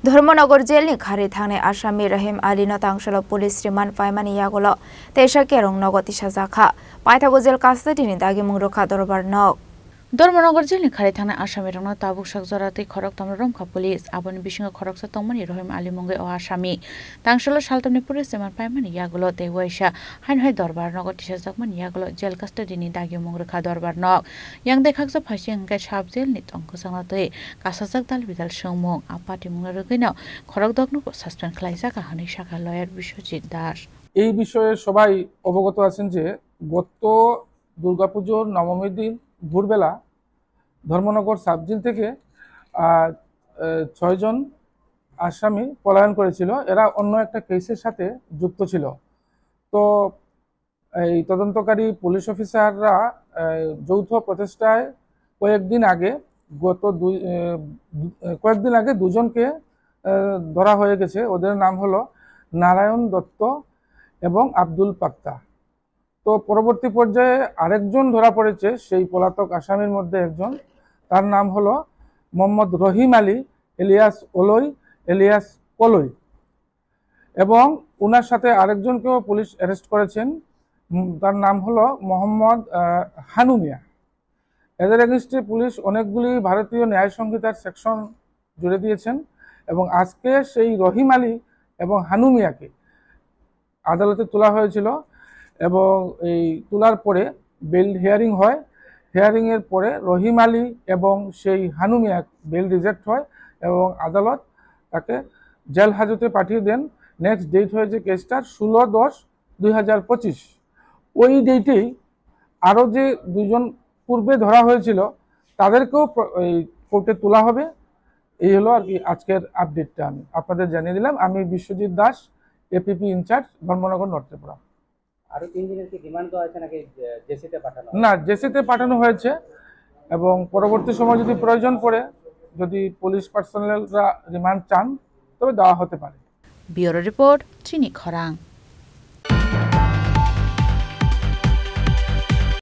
धर्मनगर जेलनि खारि थांनाय आसामी रहिम आलीनो तांसल पुलिस रिमान्ड पाइमानि यागल तेइसा केरं नगति साजाखा पाइथागो जेल कास्टडिनि दागि मुंरोखा दरबार नग धर्मनगर जेलनि खारि थांनाय आसामी रंनो ताबुक सकजराति खरक तमनो रमखा पुलिस आबोनि बिसिङो खरकसा तंमनि रहिम आली मुंगे ओ आसामी तांसल सालतमनि पुलिस रिमान्ड पाइमानि यागल तेवाइसा हाइनहाइ दरबार नगति साजाकमनि यागल जेल कास्टडिनि दागि मुंरोखा दरबार नग yang dekhaksa phasi hingkai sab jelni tongkhosangna tei kasajak dal bidal songmung apati mungna rugino khorokdokno suspend khlaijaka hini shaka lawyer Biswajit Das এই বিষয়ে সবাই অবগত আছেন যে গত দুর্গাপুজোর নবমীর দিন ভোরবেলা ধর্মনগর সাব জেল থেকে 6 জন আসামি পলায়ন করেছিল। এরা অন্য একটা কেসের সাথে যুক্ত ছিল। তো এই তদন্তকারী পুলিশ অফিসাররা যৌথ প্রচেষ্টায় কয়েকদিন আগে দুজনকে ধরা হয়ে গেছে। ওদের নাম হলো নারায়ণ দত্ত এবং আব্দুল পাক্তা। তো পরবর্তী পর্যায়ে আরেকজন ধরা পড়েছে সেই পলাতক আসামির মধ্যে একজন, তার নাম হলো মোহাম্মদ রহিম আলী এলিয়াস ওলই এলিয়াস কলই, এবং ওনার সাথে আরেকজনকেও পুলিশ অ্যারেস্ট করেছেন, তার নাম হলো মোহাম্মদ হানু মিয়া। এদের এগেনস্টে পুলিশ অনেকগুলি ভারতীয় ন্যায় সংহিতার সেকশন জুড়ে দিয়েছেন এবং আজকে সেই রহিম আলী এবং হানু মিয়াকে আদালতে তোলা হয়েছিল এবং এই তোলার পরে বেল হিয়ারিং হয়। হিয়ারিংয়ের পরে রহিম আলী এবং সেই হানু মিয়া বেল রিজেক্ট হয় এবং আদালত তাকে জেল হাজতে পাঠিয়ে দেন। নেক্সট ডেট হয়েছে কেসটার 16/10/2025। ওই ডেটেই আরও যে দুজন পূর্বে ধরা হয়েছিল তাদেরকেও এই কোর্টে তোলা হবে। এই হলো আর কি আজকের আপডেটটা আমি আপনাদের জানিয়ে দিলাম। আমি বিশ্বজিৎ দাস, এপিপি ইনচার্জ, ধর্মনগর নর্থত্রিপুরা। আরো 3 দিনের কি রিমান্ড দেওয়া হয়েছে নাকি জেসিতে পাঠানো? না, জেসিতে পাঠানো হয়েছে এবং পরবর্তী সময় যদি প্রয়োজন পড়ে, যদি পুলিশ পার্সোনেলরা রিমান্ড চান তবে দেওয়া হতে পারে। ব্যুরো রিপোর্ট চিনি খরাং।